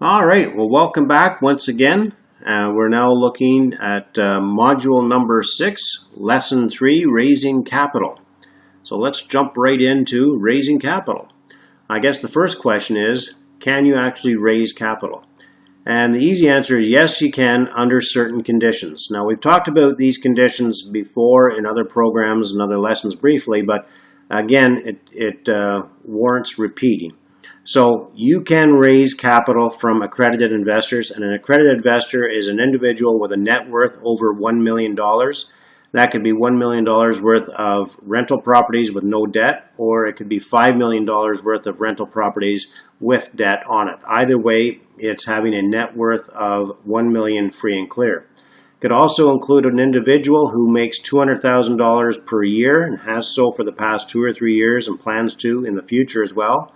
All right, well, welcome back once again. We're now looking at module number 6, lesson 3, raising capital. So let's jump right into raising capital. I guess the first question is, can you actually raise capital? And the easy answer is yes, you can under certain conditions. Now, we've talked about these conditions before in other programs and other lessons briefly, but again, it warrants repeating. So you can raise capital from accredited investors, and an accredited investor is an individual with a net worth over $1 million. That could be $1 million worth of rental properties with no debt, or it could be $5 million worth of rental properties with debt on it. Either way, it's having a net worth of $1 million free and clear. It could also include an individual who makes $200,000 per year and has so for the past 2 or 3 years and plans to in the future as well,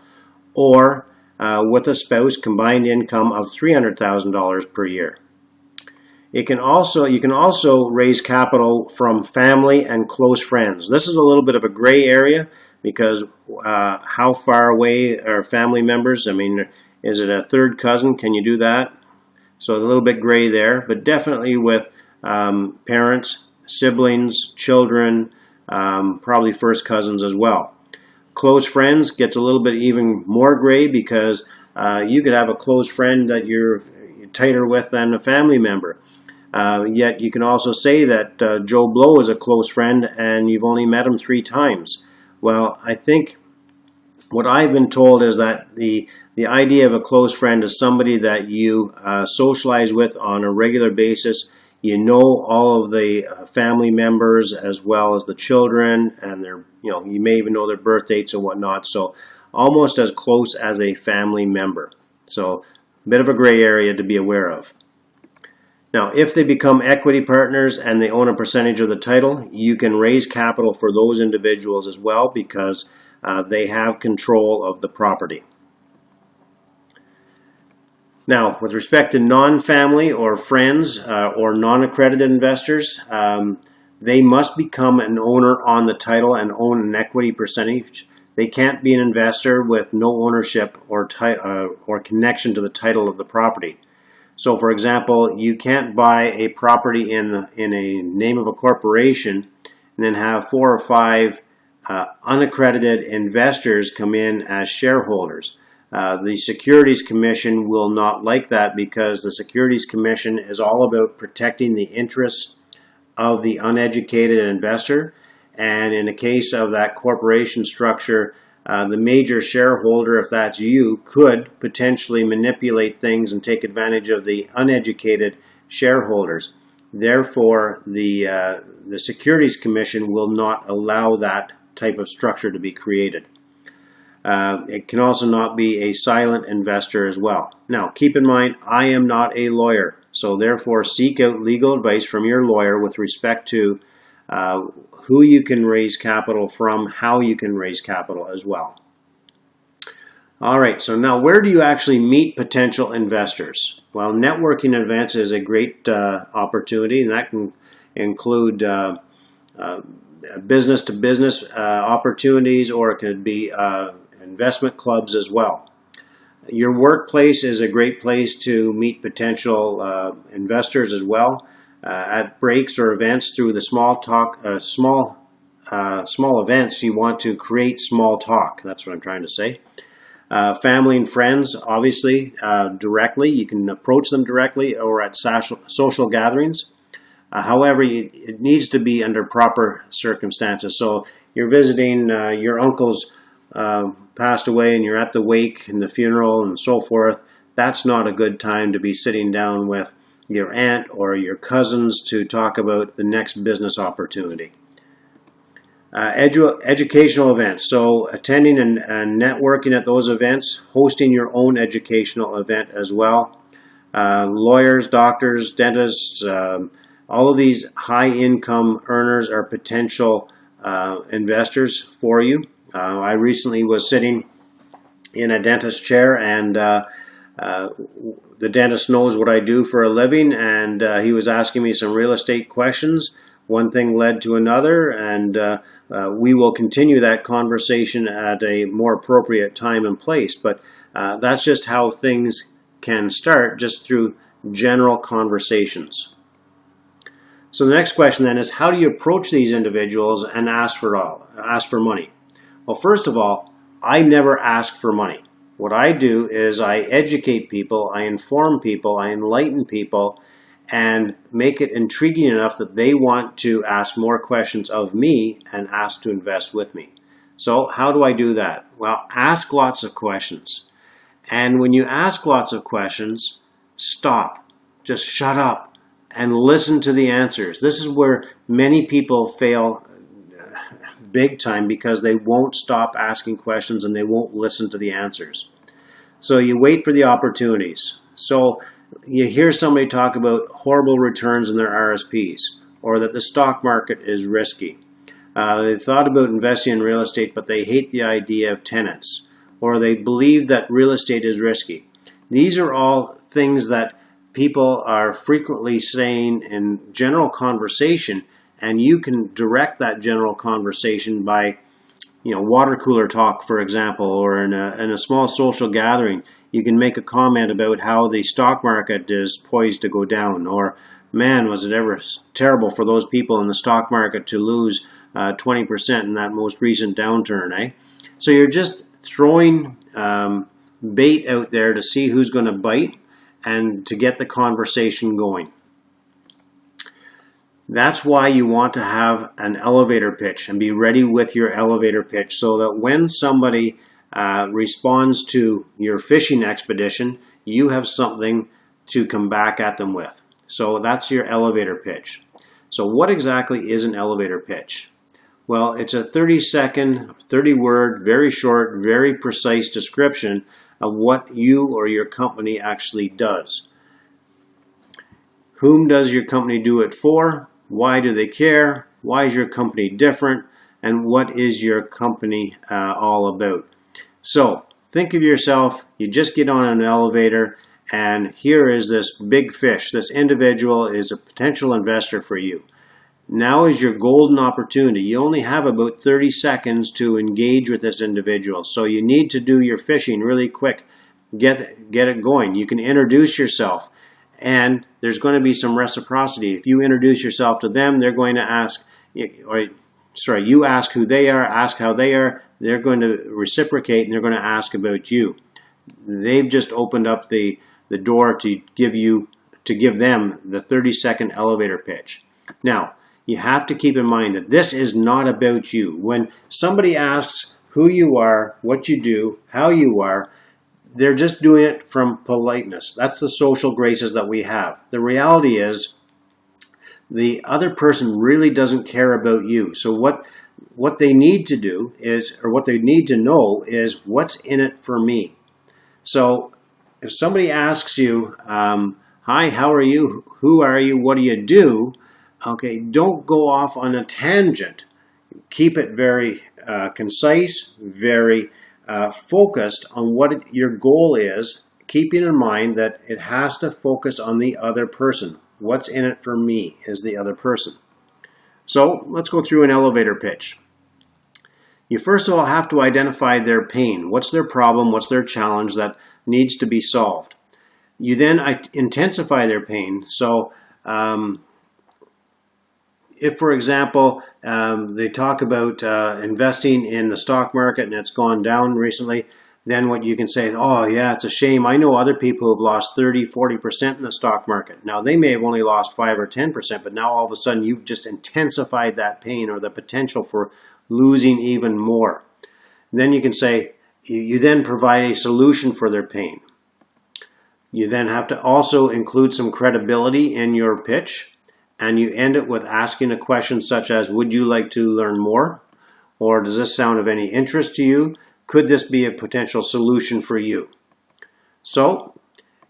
or with a spouse combined income of $300,000 per year. You can also raise capital from family and close friends. This is a little bit of a gray area because how far away are family members? I mean, is it a third cousin? Can you do that? So a little bit gray there, but definitely with parents, siblings, children, probably first cousins as well. Close friends gets a little bit even more gray because you could have a close friend that you're tighter with than a family member. Yet you can also say that Joe Blow is a close friend and you've only met him 3 times. Well, I think what I've been told is that the idea of a close friend is somebody that you socialize with on a regular basis. You know all of the family members as well as the children, and you may even know their birth dates and whatnot. So almost as close as a family member. So a bit of a gray area to be aware of. Now, if they become equity partners and they own a percentage of the title, you can raise capital for those individuals as well because they have control of the property. Now, with respect to non-family or friends or non-accredited investors, they must become an owner on the title and own an equity percentage. They can't be an investor with no ownership or connection to the title of the property. So, for example, you can't buy a property in a name of a corporation and then have 4 or 5 unaccredited investors come in as shareholders. The Securities Commission will not like that because the Securities Commission is all about protecting the interests of the uneducated investor. And in the case of that corporation structure, the major shareholder, if that's you, could potentially manipulate things and take advantage of the uneducated shareholders. Therefore, the Securities Commission will not allow that type of structure to be created. It can also not be a silent investor as well. Now, keep in mind, I am not a lawyer, so therefore seek out legal advice from your lawyer with respect to who you can raise capital from, how you can raise capital as well. All right, so now where do you actually meet potential investors? Well, networking events is a great opportunity, and that can include business-to-business opportunities, or it could be investment clubs as well. Your workplace is a great place to meet potential investors as well. At breaks or events through the small events, you want to create small talk. That's what I'm trying to say. Family and friends, obviously, directly. You can approach them directly or at social gatherings. However, it needs to be under proper circumstances. So you're visiting your uncle's passed away and you're at the wake and the funeral and so forth. That's not a good time to be sitting down with your aunt or your cousins to talk about the next business opportunity. Educational events. So attending and networking at those events, hosting your own educational event as well. Lawyers, doctors, dentists, all of these high income earners are potential investors for you. I recently was sitting in a dentist chair, and the dentist knows what I do for a living, and he was asking me some real estate questions. One thing led to another, and we will continue that conversation at a more appropriate time and place. But that's just how things can start just through general conversations. So the next question then is, how do you approach these individuals and ask for money? Well, first of all, I never ask for money. What I do is I educate people, I inform people, I enlighten people, and make it intriguing enough that they want to ask more questions of me and ask to invest with me. So how do I do that? Well, ask lots of questions. And when you ask lots of questions, stop. Just shut up and listen to the answers. This is where many people fail big time, because they won't stop asking questions and they won't listen to the answers. So you wait for the opportunities. So you hear somebody talk about horrible returns in their RSPs, or that the stock market is risky. They've thought about investing in real estate, but they hate the idea of tenants, or they believe that real estate is risky. These are all things that people are frequently saying in general conversation, and you can direct that general conversation by, water cooler talk, for example, or in a small social gathering. You can make a comment about how the stock market is poised to go down, or, man, was it ever terrible for those people in the stock market to lose 20% in that most recent downturn, eh? So you're just throwing bait out there to see who's going to bite and to get the conversation going. That's why you want to have an elevator pitch and be ready with your elevator pitch, so that when somebody responds to your fishing expedition, you have something to come back at them with. So that's your elevator pitch. So what exactly is an elevator pitch? Well, it's a 30-second, 30-word, very short, very precise description of what you or your company actually does. Whom does your company do it for? Why do they care? Why is your company different? And what is your company all about? So think of yourself, you just get on an elevator, and here is this big fish. This individual is a potential investor for you. Now is your golden opportunity. You only have about 30 seconds to engage with this individual. So you need to do your fishing really quick. Get it going. You can introduce yourself, and there's going to be some reciprocity. If you introduce yourself to them, they're going to ask, you ask who they are, ask how they are. They're going to reciprocate, and they're going to ask about you. They've just opened up the door to give them the 30-second elevator pitch. Now, you have to keep in mind that this is not about you. When somebody asks who you are, what you do, how you are, they're just doing it from politeness. That's the social graces that we have. The reality is the other person really doesn't care about you. So what they need to do is, or what they need to know is, what's in it for me? So if somebody asks you, hi, how are you? Who are you? What do you do? Okay, don't go off on a tangent. Keep it very concise, very focused on what your goal is, keeping in mind that it has to focus on the other person. What's in it for me is the other person. So let's go through an elevator pitch. You first of all have to identify their pain. What's their problem? What's their challenge that needs to be solved? You then intensify their pain. So if, for example, they talk about investing in the stock market and it's gone down recently, then what you can say, oh yeah, it's a shame. I know other people who have lost 30, 40% in the stock market. Now they may have only lost 5 or 10%, but now all of a sudden you've just intensified that pain or the potential for losing even more. And then you can say, you then provide a solution for their pain. You then have to also include some credibility in your pitch. And you end it with asking a question such as, would you like to learn more? Or does this sound of any interest to you? Could this be a potential solution for you? So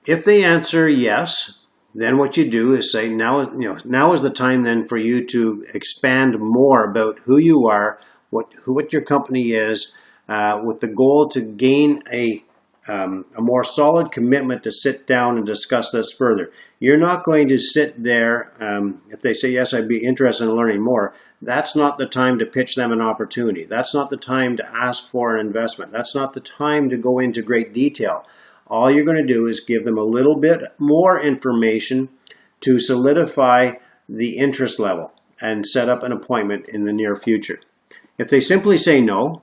if they answer yes, then what you do is say, now is the time then for you to expand more about who you are, what your company is, with the goal to gain a more solid commitment to sit down and discuss this further. You're not going to sit there, if they say, yes, I'd be interested in learning more. That's not the time to pitch them an opportunity. That's not the time to ask for an investment. That's not the time to go into great detail. all you're going to do is give them a little bit more information to solidify the interest level and set up an appointment in the near future. If they simply say no,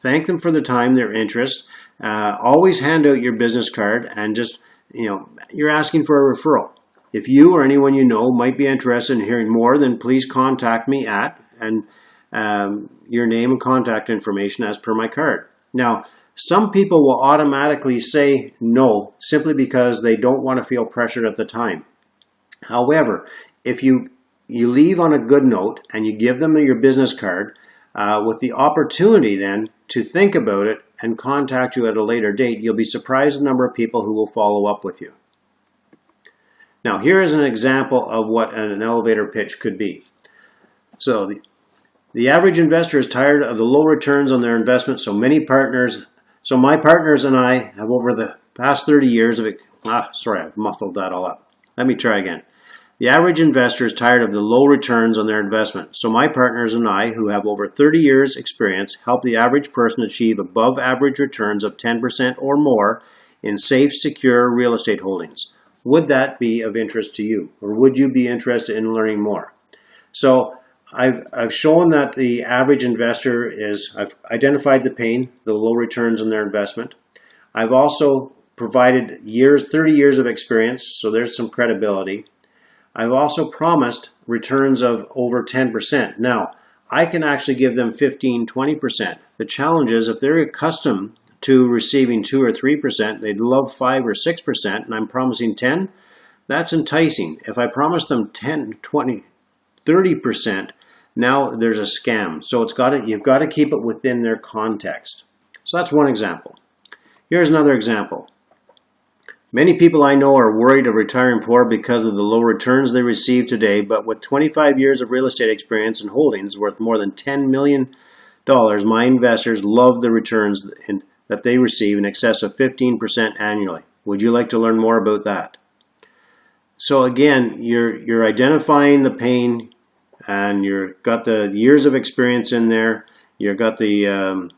thank them for the time, their interest. Always hand out your business card and just, you're asking for a referral. If you or anyone you know might be interested in hearing more, then please contact me at your name and contact information as per my card. Now, some people will automatically say no simply because they don't want to feel pressured at the time. However, if you leave on a good note and you give them your business card with the opportunity then to think about it and contact you at a later date, you'll be surprised the number of people who will follow up with you. Now, here is an example of what an elevator pitch could be. So the average investor is tired of the low returns on their investment, so my partners and I have over the past 30 years of it. Sorry, I muffled that all up. Let me try again. The average investor is tired of the low returns on their investment, so my partners and I, who have over 30 years experience, help the average person achieve above average returns of 10% or more in safe, secure real estate holdings. Would that be of interest to you, or would you be interested in learning more? So I've shown that the average investor I've identified the pain, the low returns on their investment. I've also provided 30 years of experience, so there's some credibility. I've also promised returns of over 10%. Now, I can actually give them 15, 20%. The challenge is if they're accustomed to receiving 2 or 3%, they'd love 5 or 6%, and I'm promising 10, that's enticing. If I promise them 10, 20, 30%, now there's a scam. So you've got to keep it within their context. So that's one example. Here's another example. Many people I know are worried of retiring poor because of the low returns they receive today, but with 25 years of real estate experience and holdings worth more than $10 million, my investors love the returns that they receive in excess of 15% annually. Would you like to learn more about that? So again, you're identifying the pain, and you've got the years of experience in there. You've got the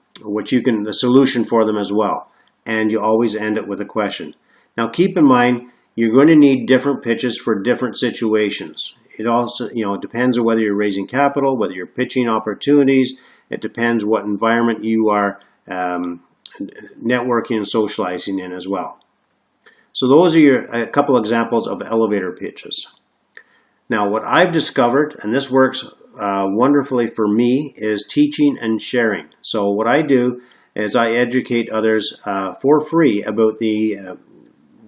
solution for them as well, and you always end it with a question. Now, keep in mind, you're going to need different pitches for different situations. It also, it depends on whether you're raising capital, whether you're pitching opportunities. It depends what environment you are networking and socializing in as well. So those are a couple examples of elevator pitches. Now, what I've discovered, and this works wonderfully for me, is teaching and sharing. So what I do is I educate others for free about the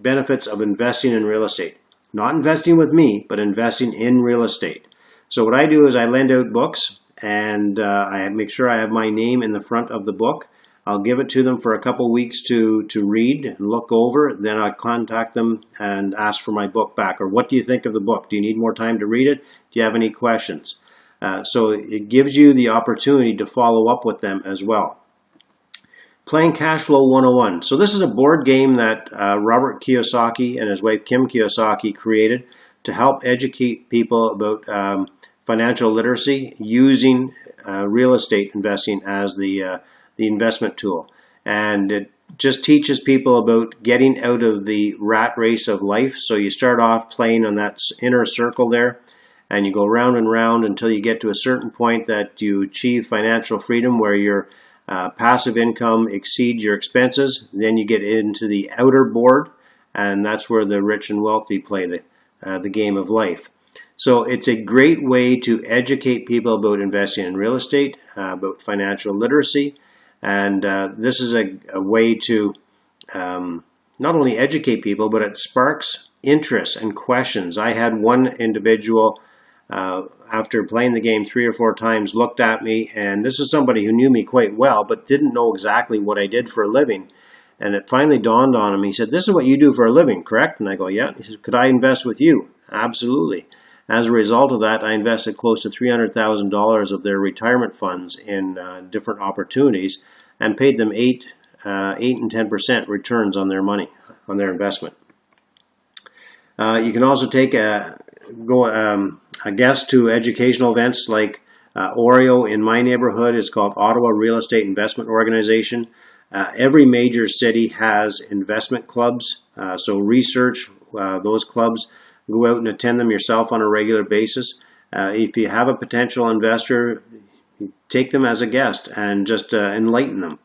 benefits of investing in real estate. Not investing with me, but investing in real estate. So what I do is I lend out books, and I make sure I have my name in the front of the book. I'll give it to them for a couple weeks to read and look over. Then I contact them and ask for my book back. Or what do you think of the book? Do you need more time to read it? Do you have any questions? So it gives you the opportunity to follow up with them as well. Playing Cash Flow 101. So this is a board game that Robert Kiyosaki and his wife Kim Kiyosaki created to help educate people about financial literacy using real estate investing as the investment tool. And it just teaches people about getting out of the rat race of life. So you start off playing on that inner circle there, and you go round and round until you get to a certain point that you achieve financial freedom where your passive income exceeds your expenses. Then you get into the outer board, and that's where the rich and wealthy play the game of life. So it's a great way to educate people about investing in real estate, about financial literacy, and this is a way to not only educate people, but it sparks interest and questions. I had one individual, after playing the game 3 or 4 times, looked at me, and this is somebody who knew me quite well, but didn't know exactly what I did for a living. And it finally dawned on him. He said, "This is what you do for a living, correct?" And I go, "Yeah." He said, "Could I invest with you?" Absolutely. As a result of that, I invested close to $300,000 of their retirement funds in different opportunities and paid them 8 and 10% returns on their money, on their investment. You can also take a guest to educational events like Oreo in my neighborhood is called Ottawa Real Estate Investment Organization. Every major city has investment clubs, so research those clubs, go out and attend them yourself on a regular basis. If you have a potential investor, take them as a guest and just enlighten them.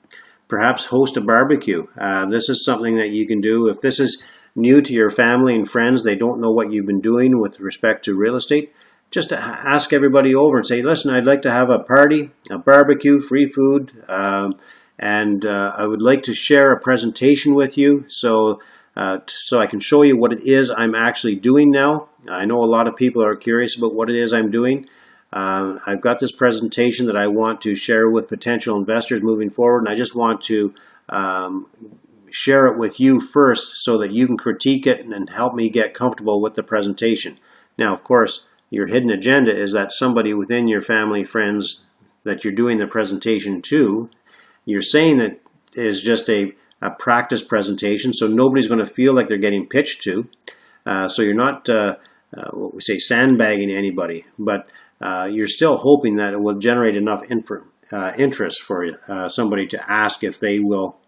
Perhaps host a barbecue. This is something that you can do. If this is new to your family and friends, they don't know what you've been doing with respect to real estate, just ask everybody over and say, listen, I'd like to have a party, a barbecue, free food, and I would like to share a presentation with you so I can show you what it is I'm actually doing now. I know a lot of people are curious about what it is I'm doing. I've got this presentation that I want to share with potential investors moving forward, and I just want to share it with you first so that you can critique it and help me get comfortable with the presentation. Now, of course, your hidden agenda is that somebody within your family, friends that you're doing the presentation to, you're saying that is just a practice presentation, so nobody's going to feel like they're getting pitched to. So you're not, what we say, sandbagging anybody, but you're still hoping that it will generate enough interest for somebody to ask if they will,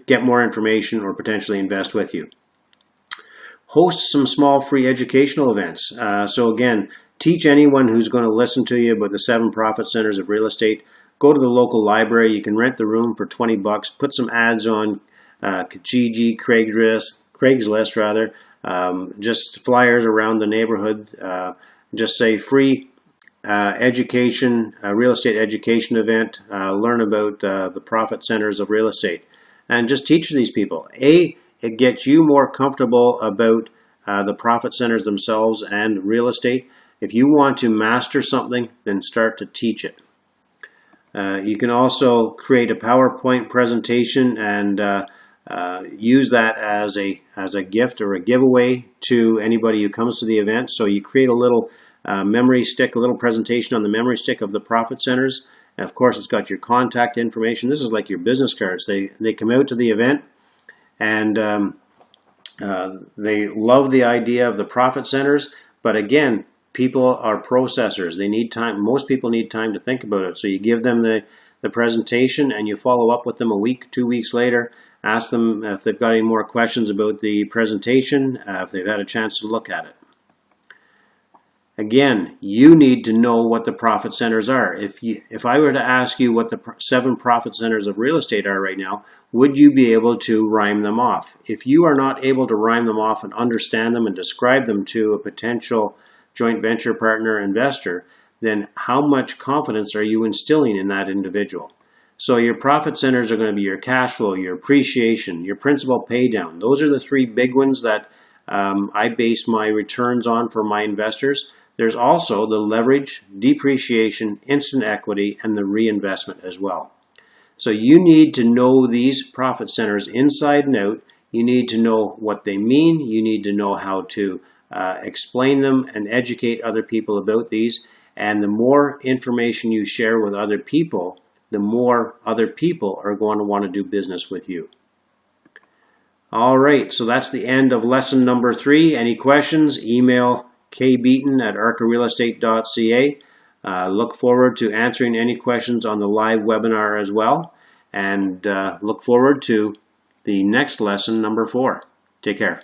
get more information or potentially invest with you. Host some small free educational events. So again, teach anyone who's going to listen to you about the 7 profit centers of real estate. Go to the local library. You can rent the room for $20. Put some ads on Kijiji, Craigslist rather. Just flyers around the neighborhood. Just say free education, real estate education event. Learn about the profit centers of real estate, and just teach these people. It gets you more comfortable about the profit centers themselves and real estate. If you want to master something, then start to teach it. You can also create a PowerPoint presentation and use that as a gift or a giveaway to anybody who comes to the event. So you create a little memory stick, a little presentation on the memory stick of the profit centers. And of course, it's got your contact information. This is like your business cards. They come out to the event and they love the idea of the profit centers. But again, people are processors. They need time. Most people need time to think about it. So you give them the presentation and you follow up with them a week, 2 weeks later. Ask them if they've got any more questions about the presentation, if they've had a chance to look at it. Again, you need to know what the profit centers are. If I were to ask you what the 7 profit centers of real estate are right now, would you be able to rhyme them off? If you are not able to rhyme them off and understand them and describe them to a potential joint venture partner investor, then how much confidence are you instilling in that individual? So your profit centers are going to be your cash flow, your appreciation, your principal pay down. Those are the 3 big ones that I base my returns on for my investors. There's also the leverage, depreciation, instant equity, and the reinvestment as well. So you need to know these profit centers inside and out. You need to know what they mean. You need to know how to explain them and educate other people about these. And the more information you share with other people, the more other people are going to want to do business with you. All right, so that's the end of lesson number 3. Any questions? Email kbeaton@arcarealestate.ca. Look forward to answering any questions on the live webinar as well. And look forward to the next lesson, number 4. Take care.